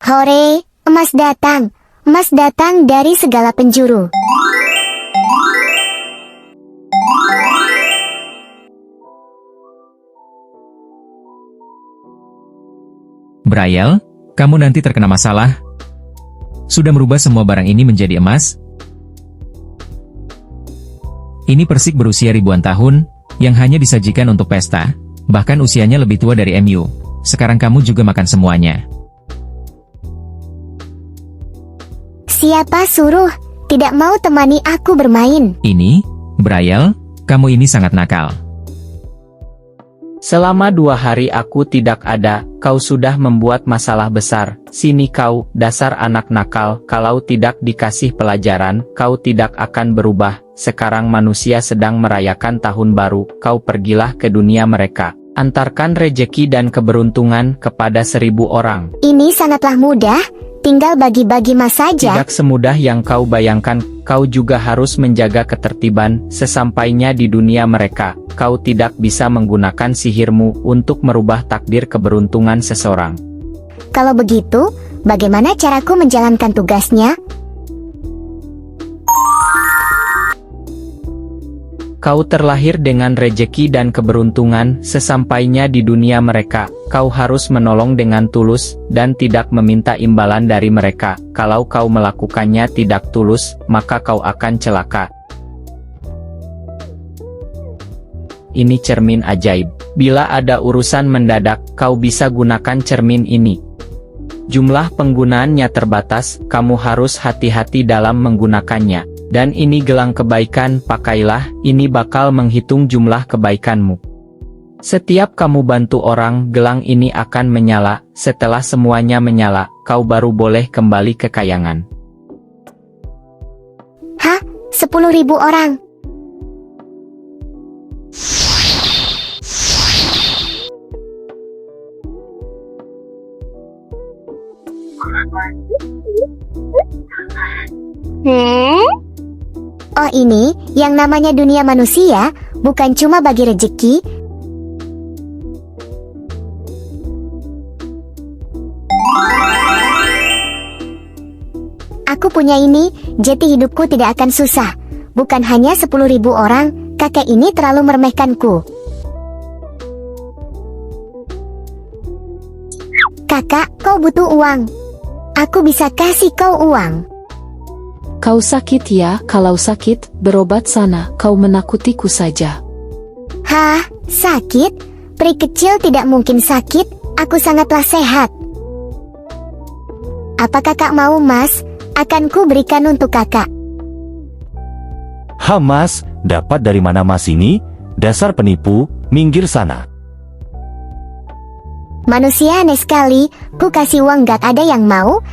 Hore, emas datang. Emas datang dari segala penjuru. Braille, kamu nanti terkena masalah. Sudah merubah semua barang ini menjadi emas? Ini Persik berusia ribuan tahun, yang hanya disajikan untuk pesta, bahkan usianya lebih tua dari MU. Sekarang kamu juga makan semuanya. Siapa suruh? Tidak mau temani aku bermain. Ini, Braille, kamu ini sangat nakal. Selama 2 hari aku tidak ada, kau sudah membuat masalah besar. Sini kau, dasar anak nakal, kalau tidak dikasih pelajaran, kau tidak akan berubah. Sekarang manusia sedang merayakan tahun baru, kau pergilah ke dunia mereka. Antarkan rejeki dan keberuntungan kepada 1000 orang. Ini sangatlah mudah, tinggal bagi-bagi emas saja. Tidak semudah yang kau bayangkan, kau juga harus menjaga ketertiban. Sesampainya di dunia mereka, kau tidak bisa menggunakan sihirmu untuk merubah takdir keberuntungan seseorang. Kalau begitu, bagaimana caraku menjalankan tugasnya? Kau terlahir dengan rejeki dan keberuntungan. Sesampainya di dunia mereka, kau harus menolong dengan tulus, dan tidak meminta imbalan dari mereka. Kalau kau melakukannya tidak tulus, maka kau akan celaka. Ini cermin ajaib. Bila ada urusan mendadak, kau bisa gunakan cermin ini. Jumlah penggunaannya terbatas, kamu harus hati-hati dalam menggunakannya. Dan ini gelang kebaikan, pakailah, ini bakal menghitung jumlah kebaikanmu. Setiap kamu bantu orang, gelang ini akan menyala. Setelah semuanya menyala, kau baru boleh kembali ke kayangan. Hah? 10.000 orang? Oh ini, yang namanya dunia manusia, bukan cuma bagi rejeki. Aku punya ini, jadi hidupku tidak akan susah. Bukan hanya 10.000 orang, kakek ini terlalu meremehkanku. Kakak, kau butuh uang. Aku bisa kasih kau uang. Kau sakit ya, kalau sakit, berobat sana, kau menakutiku saja. Hah, sakit? Peri kecil tidak mungkin sakit, aku sangatlah sehat. Apa kakak mau mas? Akan ku berikan untuk kakak. Ha mas, dapat dari mana mas ini? Dasar penipu, minggir sana. Manusia aneh sekali, ku kasih uang gak ada yang mau.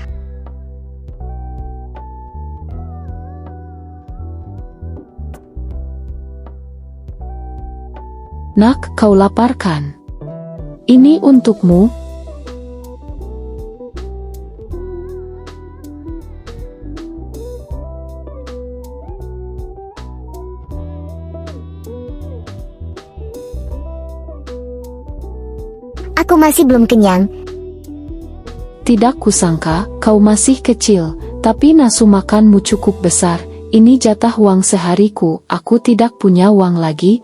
Nak, kau lapar kan? Ini untukmu. Aku masih belum kenyang. Tidak kusangka, kau masih kecil, tapi nafsu makanmu cukup besar. Ini jatah uang sehariku, aku tidak punya uang lagi.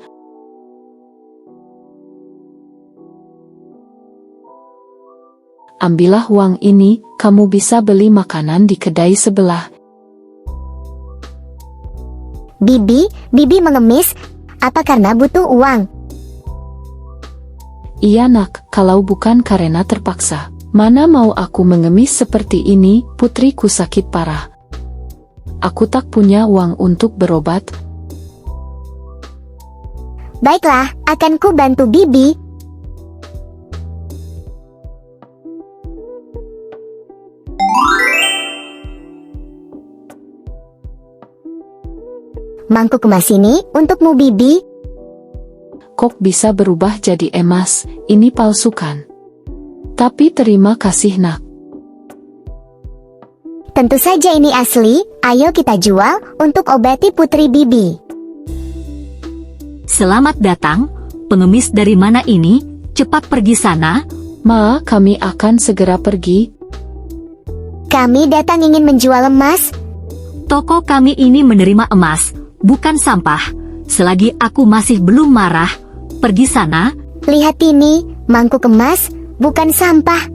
Ambillah uang ini, kamu bisa beli makanan di kedai sebelah. Bibi mengemis, apa karena butuh uang? Iya nak, kalau bukan karena terpaksa. Mana mau aku mengemis seperti ini, putriku sakit parah. Aku tak punya uang untuk berobat. Baiklah, akan ku bantu Bibi. Mangkuk emas ini untukmu Bibi. Kok bisa berubah jadi emas, ini palsu kan? Tapi terima kasih nak. Tentu saja ini asli, ayo kita jual untuk obati putri Bibi. Selamat datang, pengemis dari mana ini? Cepat pergi sana. Ma, kami akan segera pergi. Kami datang ingin menjual emas. Toko kami ini menerima emas, bukan sampah. Selagi aku masih belum marah, pergi sana. Lihat ini, mangkuk emas, bukan sampah.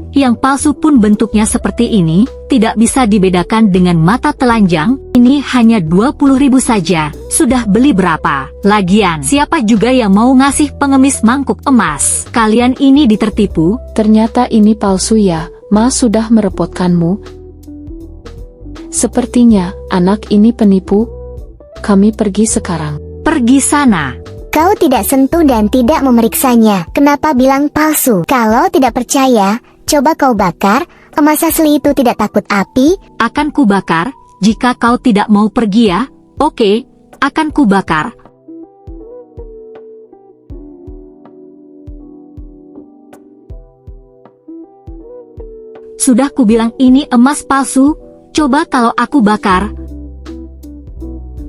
Yang palsu pun bentuknya seperti ini, tidak bisa dibedakan dengan mata telanjang. Ini hanya 20.000 saja. Sudah beli berapa? Lagian, siapa juga yang mau ngasih pengemis mangkuk emas? Kalian ini ditertipu. Ternyata ini palsu ya, Ma sudah merepotkanmu. Sepertinya, anak ini penipu. Kami pergi sekarang. Pergi sana. Kau tidak sentuh dan tidak memeriksanya. Kenapa bilang palsu? Kalau tidak percaya, coba kau bakar. Emas asli itu tidak takut api. Akan kubakar, jika kau tidak mau pergi ya. Oke, akan kubakar. Sudah kubilang ini emas palsu. Coba kalau aku bakar.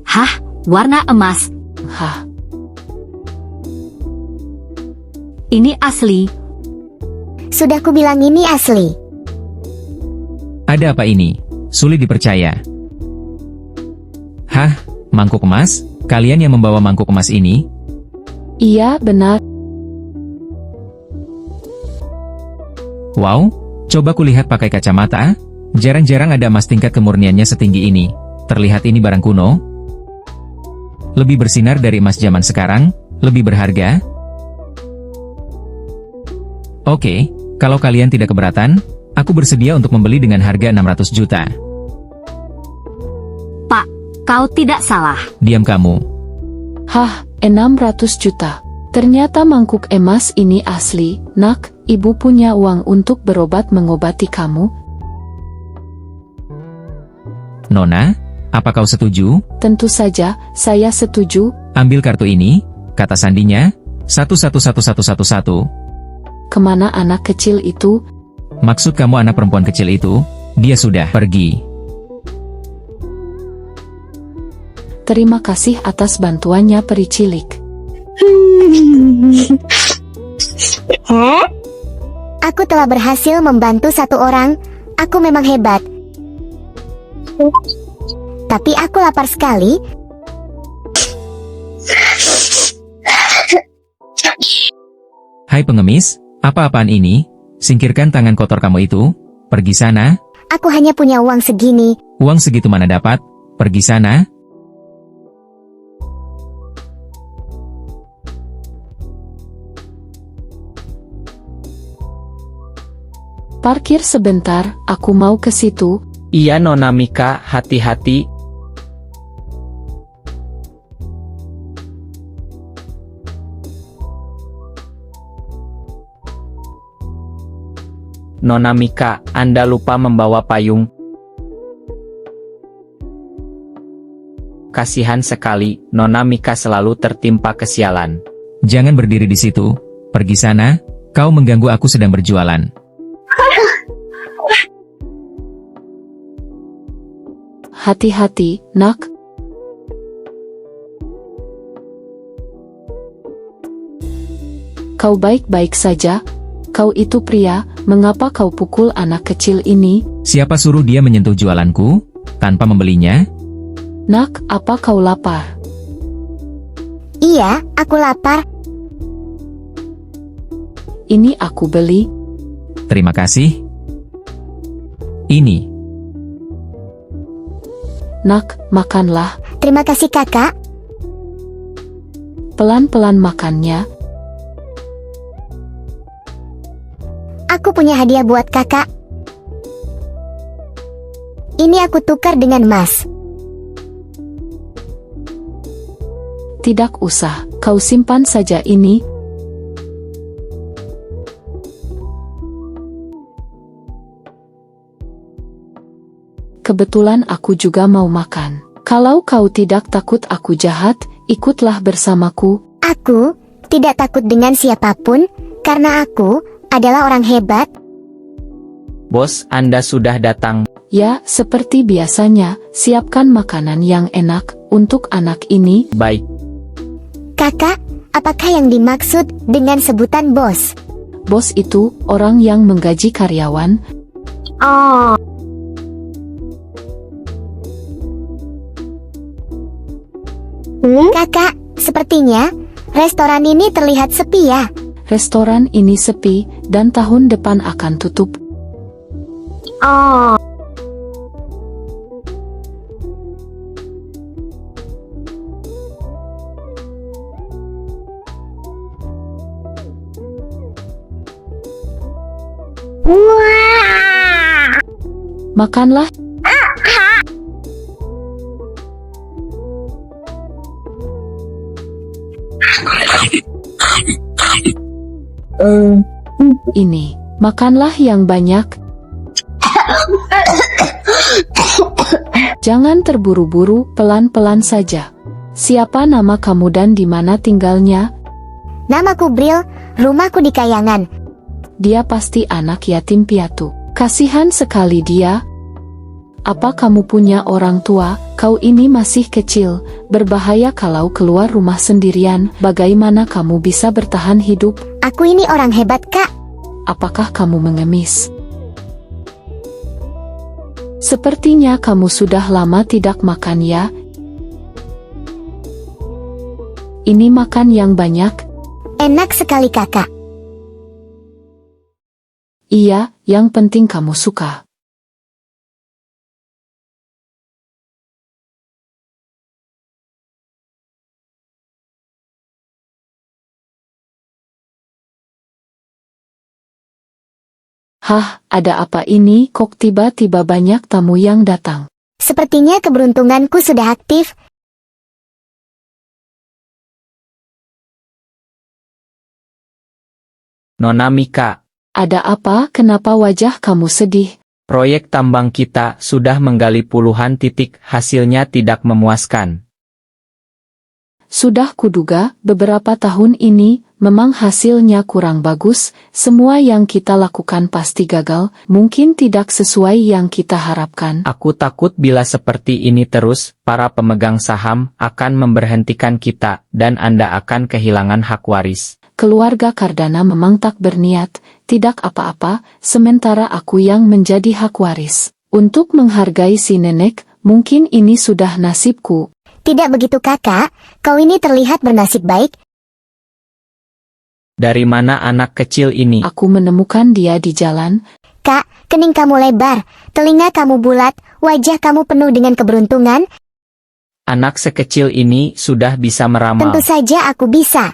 Hah, warna emas. Hah, Ini asli. Sudah kubilang ini asli. Ada apa ini? Sulit dipercaya. Hah, mangkuk emas? Kalian yang membawa mangkuk emas ini? iya benar. Wow, coba kulihat pakai kacamata. Jarang-jarang ada emas tingkat kemurniannya setinggi ini. Terlihat ini barang kuno. Lebih bersinar dari emas zaman sekarang, lebih berharga. Oke, kalau kalian tidak keberatan, aku bersedia untuk membeli dengan harga 600 juta. Pak, kau tidak salah. Diam kamu. Hah, 600 juta. Ternyata mangkuk emas ini asli. Nak, ibu punya uang untuk berobat mengobati kamu. Nona, apa kau setuju? Tentu saja, saya setuju. Ambil kartu ini, kata sandinya, 111111. Kemana anak kecil itu? Maksud kamu anak perempuan kecil itu? Dia sudah pergi. Terima kasih atas bantuannya peri cilik. Aku telah berhasil membantu satu orang. Aku memang hebat. Tapi aku lapar sekali. Hai pengemis, apa-apaan ini? Singkirkan tangan kotor kamu itu. Pergi sana. Aku hanya punya uang segini. Uang segitu mana dapat? Pergi sana. Parkir sebentar, aku mau ke situ. Iya Nona Mika, hati-hati. Nona Mika, Anda lupa membawa payung. Kasihan sekali, Nona Mika selalu tertimpa kesialan. Jangan berdiri di situ. Pergi sana. Kau mengganggu aku sedang berjualan. Hati-hati, nak. Kau baik-baik saja? Kau itu pria, mengapa kau pukul anak kecil ini? Siapa suruh dia menyentuh jualanku? Tanpa membelinya? Nak, apa kau lapar? Iya, aku lapar. Ini aku beli. Terima kasih. Ini. Nak, makanlah. Terima kasih kakak. Pelan-pelan makannya. Aku punya hadiah buat kakak. Ini aku tukar dengan emas. Tidak usah, kau simpan saja ini. Kebetulan aku juga mau makan. Kalau kau tidak takut aku jahat, ikutlah bersamaku. Aku tidak takut dengan siapapun, karena aku adalah orang hebat. Bos, Anda sudah datang. Ya, seperti biasanya, siapkan makanan yang enak untuk anak ini. Baik. Kakak, apakah yang dimaksud dengan sebutan bos? Bos itu orang yang menggaji karyawan. Oh, Kakak, sepertinya restoran ini terlihat sepi ya. Restoran ini sepi, dan tahun depan akan tutup. Oh. Makanlah. Ini, makanlah yang banyak. Jangan terburu-buru, pelan-pelan saja. Siapa nama kamu dan di mana tinggalnya? Namaku Bril, rumahku di Kayangan. Dia pasti anak yatim piatu. Kasihan sekali dia. Apa kamu punya orang tua? Kau ini masih kecil, berbahaya kalau keluar rumah sendirian. Bagaimana kamu bisa bertahan hidup? Aku ini orang hebat, Kak. Apakah kamu mengemis? Sepertinya kamu sudah lama tidak makan ya. Ini makan yang banyak. Enak sekali, Kakak. Iya, yang penting kamu suka. Hah, ada apa ini? Kok tiba-tiba banyak tamu yang datang? Sepertinya keberuntunganku sudah aktif. Nona Mika, Ada apa? Kenapa wajah kamu sedih? proyek tambang kita sudah menggali puluhan titik, hasilnya tidak memuaskan. Sudah kuduga, beberapa tahun ini, memang hasilnya kurang bagus, semua yang kita lakukan pasti gagal, mungkin tidak sesuai yang kita harapkan. Aku takut bila seperti ini terus, para pemegang saham akan memberhentikan kita, dan Anda akan kehilangan hak waris. Keluarga Cardana memang tak berniat, tidak apa-apa, sementara aku yang menjadi hak waris. Untuk menghargai si nenek, mungkin ini sudah nasibku. Tidak begitu, Kakak. Kau ini terlihat bernasib baik. Dari mana anak kecil ini? Aku menemukan dia di jalan. Kak, kening kamu lebar, telinga kamu bulat, wajah kamu penuh dengan keberuntungan. Anak sekecil ini sudah bisa meramal. Tentu saja aku bisa.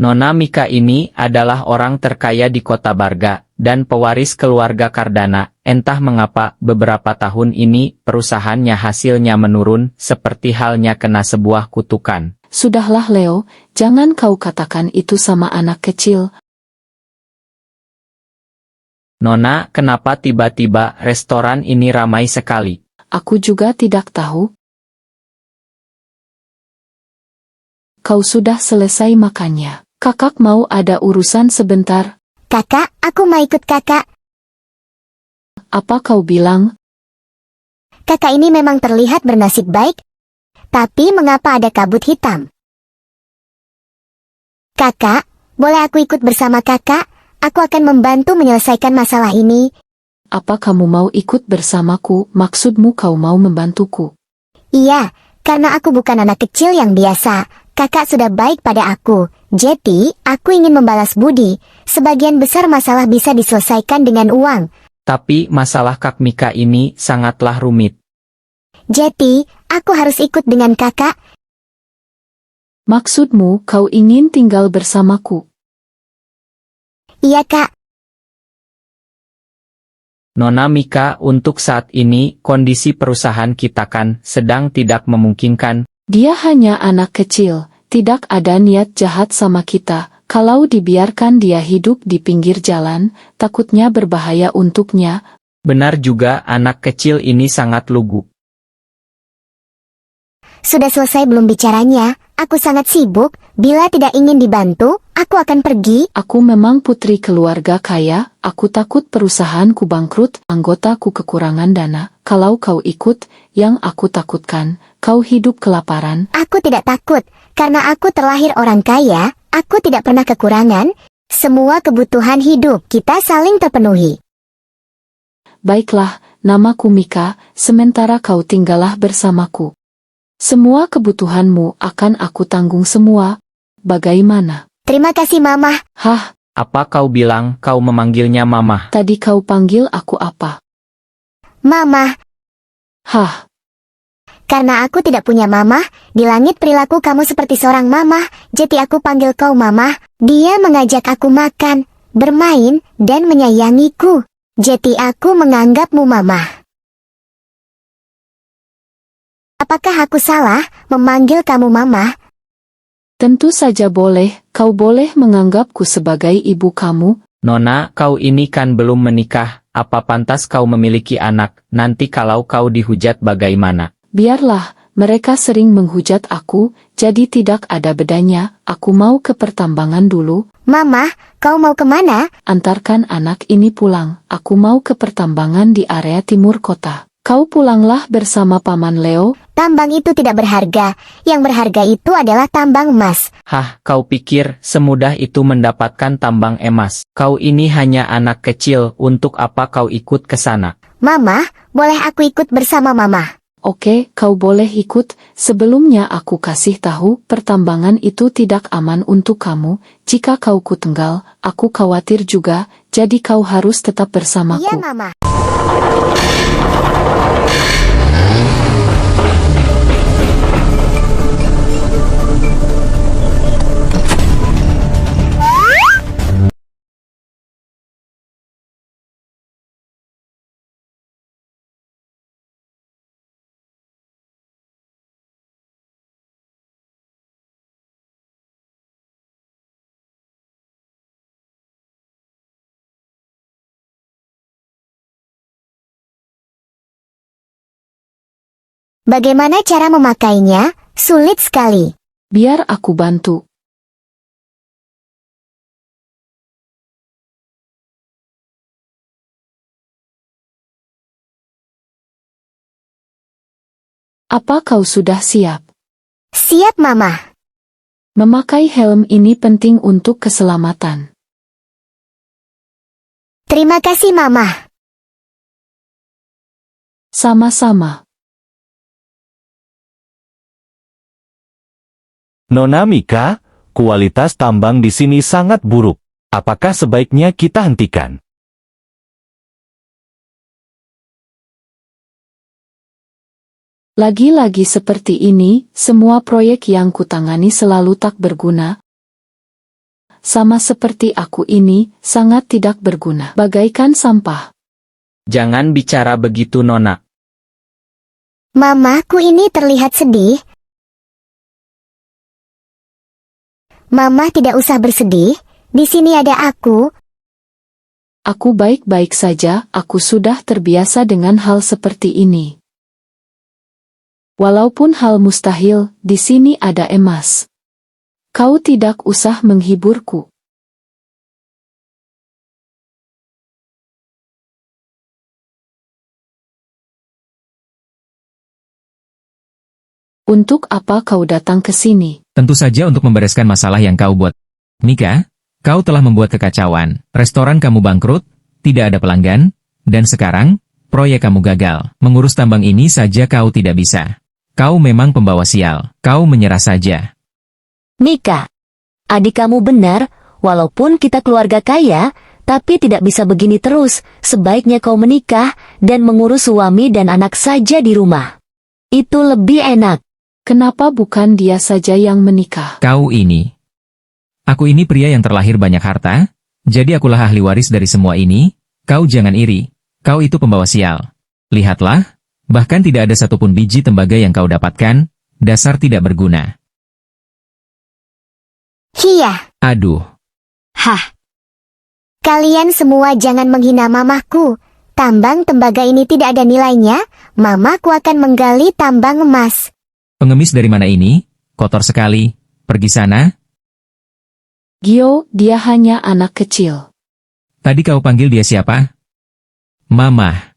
Nona Mika ini adalah orang terkaya di kota Barga, dan pewaris keluarga Cardana. Entah mengapa, beberapa tahun ini, perusahaannya hasilnya menurun, seperti halnya kena sebuah kutukan. Sudahlah Leo, jangan kau katakan itu sama anak kecil. Nona, kenapa tiba-tiba restoran ini ramai sekali? Aku juga tidak tahu. Kau sudah selesai makannya. Kakak mau ada urusan sebentar. Kakak, aku mau ikut kakak. Apa kau bilang? Kakak ini memang terlihat bernasib baik. Tapi mengapa ada kabut hitam? Kakak, boleh aku ikut bersama kakak? Aku akan membantu menyelesaikan masalah ini. Apa kamu mau ikut bersamaku? Maksudmu kau mau membantuku? Iya, karena aku bukan anak kecil yang biasa. Kakak sudah baik pada aku. Jadi, aku ingin membalas budi. Sebagian besar masalah bisa diselesaikan dengan uang. Tapi masalah Kak Mika ini sangatlah rumit. Jadi, aku harus ikut dengan kakak. Maksudmu kau ingin tinggal bersamaku? Iya, Kak. Nona Mika, untuk saat ini, kondisi perusahaan kita kan sedang tidak memungkinkan. Dia hanya anak kecil, tidak ada niat jahat sama kita. Kalau dibiarkan dia hidup di pinggir jalan, takutnya berbahaya untuknya. Benar juga, anak kecil ini sangat lugu. Sudah selesai belum bicaranya? Aku sangat sibuk. Bila tidak ingin dibantu, aku akan pergi. Aku memang putri keluarga kaya, aku takut perusahaanku bangkrut, anggotaku kekurangan dana. Kalau kau ikut, yang aku takutkan, kau hidup kelaparan. Aku tidak takut, karena aku terlahir orang kaya, aku tidak pernah kekurangan. Semua kebutuhan hidup kita saling terpenuhi. Baiklah, namaku Mika, sementara kau tinggallah bersamaku. Semua kebutuhanmu akan aku tanggung semua. Bagaimana? Terima kasih Mama. Hah, Apa kau bilang kau memanggilnya Mama? tadi kau panggil aku apa? Mama, Hah, karena aku tidak punya mama, di langit perilaku kamu seperti seorang mama, jadi aku panggil kau Mama. Dia mengajak aku makan, bermain, dan menyayangiku. Jadi aku menganggapmu Mama. Apakah aku salah memanggil kamu Mama? tentu saja boleh. Kau boleh menganggapku sebagai ibu kamu. Nona, kau ini kan belum menikah. Apa pantas kau memiliki anak? Nanti kalau kau dihujat bagaimana? Biarlah, mereka sering menghujat aku, jadi tidak ada bedanya. Aku mau ke pertambangan dulu. Mama, kau mau kemana? Antarkan anak ini pulang. Aku mau ke pertambangan di area timur kota. Kau pulanglah bersama Paman Leo. Tambang itu tidak berharga. Yang berharga itu adalah tambang emas. Hah, kau pikir semudah itu mendapatkan tambang emas? Kau ini hanya anak kecil, untuk apa kau ikut ke sana? Mama, boleh aku ikut bersama Mama? Oke, kau boleh ikut. Sebelumnya aku kasih tahu, pertambangan itu tidak aman untuk kamu. Jika kau kutenggal, aku khawatir juga, jadi kau harus tetap Iya bersamaku. Mama. Bagaimana cara memakainya? Sulit sekali. Biar aku bantu. Apa kau sudah siap? Siap Mama. Memakai helm ini penting untuk keselamatan. Terima kasih Mama. Sama-sama. Nona Mika, kualitas tambang di sini sangat buruk. Apakah sebaiknya kita hentikan? Lagi-lagi seperti ini, semua proyek yang kutangani selalu tak berguna. Sama seperti aku ini, sangat tidak berguna. Bagaikan sampah. Jangan bicara begitu, Nona. Mamaku ini terlihat sedih. Mama tidak usah bersedih. Di sini ada aku. Aku baik-baik saja, aku sudah terbiasa dengan hal seperti ini. Walaupun hal mustahil, di sini ada emas. Kau tidak usah menghiburku. Untuk apa kau datang ke sini? Tentu saja untuk membereskan masalah yang kau buat. Mika, kau telah membuat kekacauan. Restoran kamu bangkrut, tidak ada pelanggan, dan sekarang, proyek kamu gagal. Mengurus tambang ini saja kau tidak bisa. Kau memang pembawa sial. Kau menyerah saja. Mika, adik kamu benar, walaupun kita keluarga kaya, tapi tidak bisa begini terus. Sebaiknya kau menikah dan mengurus suami dan anak saja di rumah. Itu lebih enak. Kenapa bukan dia saja yang menikah? Kau ini. Aku ini pria yang terlahir banyak harta, jadi akulah ahli waris dari semua ini. Kau jangan iri. Kau itu pembawa sial. Lihatlah, bahkan tidak ada satupun biji tembaga yang kau dapatkan, dasar tidak berguna. Hia, Aduh, Hah, kalian semua jangan menghina mamaku. Tambang tembaga ini tidak ada nilainya. Mamaku akan menggali tambang emas. pengemis dari mana ini? Kotor sekali. Pergi sana. Gio, dia hanya anak kecil. Tadi kau panggil dia siapa? Mama.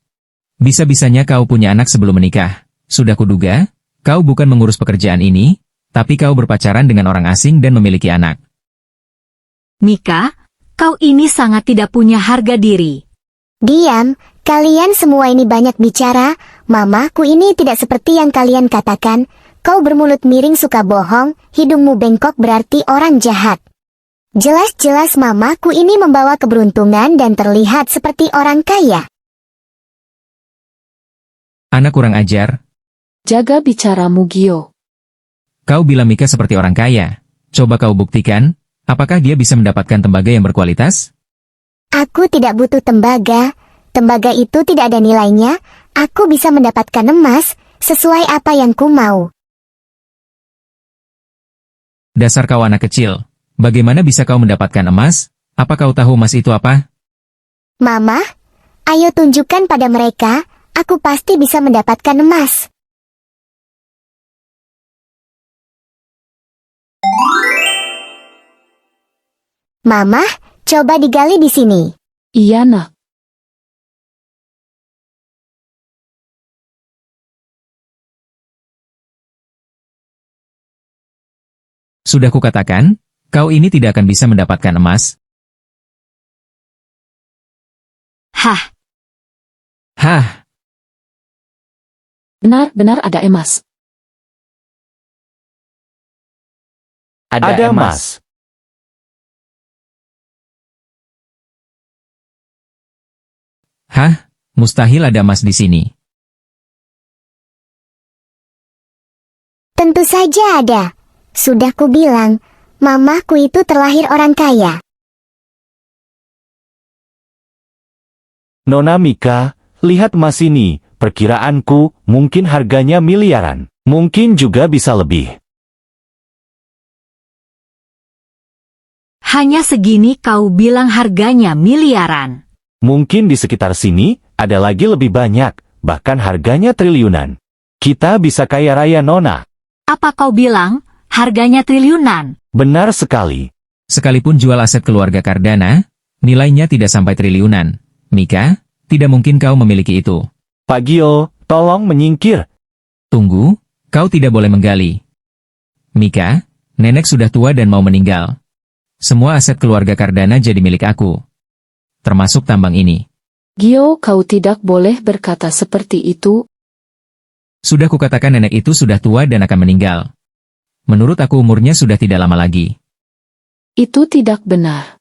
Bisa-bisanya kau punya anak sebelum menikah. Sudah kuduga, kau bukan mengurus pekerjaan ini, tapi kau berpacaran dengan orang asing dan memiliki anak. Mika, kau ini sangat tidak punya harga diri. Diam, kalian semua ini banyak bicara. Mamaku ini tidak seperti yang kalian katakan. Kau bermulut miring suka bohong, hidungmu bengkok berarti orang jahat. Jelas-jelas mamaku ini membawa keberuntungan dan terlihat seperti orang kaya. Anak kurang ajar, Jaga bicaramu Gio. kau bilang Mika seperti orang kaya. Coba kau buktikan, apakah dia bisa mendapatkan tembaga yang berkualitas? Aku tidak butuh tembaga. Tembaga itu tidak ada nilainya. Aku bisa mendapatkan emas, sesuai apa yang ku mau. Dasar kau anak kecil. Bagaimana bisa kau mendapatkan emas? Apa kau tahu emas itu apa? Mama, ayo tunjukkan pada mereka, aku pasti bisa mendapatkan emas. Mama, coba digali di sini. Iya nak. Sudah kukatakan, kau ini tidak akan bisa mendapatkan emas. Hah, Hah, Benar-benar ada emas. Ada emas. hah, mustahil ada emas di sini. Tentu saja ada. Sudah ku bilang, mamaku itu terlahir orang kaya. Nona Mika, lihat emas ini. Perkiraanku, mungkin harganya miliaran. Mungkin juga bisa lebih. hanya segini kau bilang harganya miliaran. Mungkin di sekitar sini, ada lagi lebih banyak. Bahkan harganya triliunan. Kita bisa kaya raya Nona. Apa kau bilang, harganya triliunan? Benar sekali. Sekalipun jual aset keluarga Cardana, nilainya tidak sampai triliunan. Mika, tidak mungkin kau memiliki itu. Pak Gio, tolong menyingkir. Tunggu, kau tidak boleh menggali. Mika, nenek sudah tua dan mau meninggal. Semua aset keluarga Cardana jadi milik aku. Termasuk tambang ini. Gio, kau tidak boleh berkata seperti itu. Sudah kukatakan nenek itu sudah tua dan akan meninggal. Menurut aku umurnya sudah tidak lama lagi. Itu tidak benar.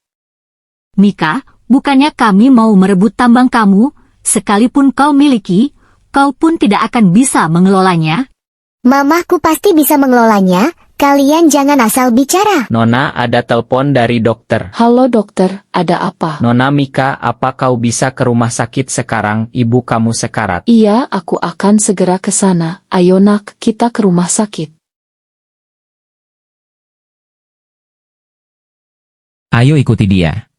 Mika, bukannya kami mau merebut tambang kamu, sekalipun kau miliki, kau pun tidak akan bisa mengelolanya. Mamaku pasti bisa mengelolanya, kalian jangan asal bicara. Nona, ada telepon dari dokter. Halo dokter, ada apa? Nona Mika, apa kau bisa ke rumah sakit sekarang? Ibu kamu sekarat. Iya, aku akan segera ke sana. Ayo nak, kita ke rumah sakit. Ayo ikuti dia.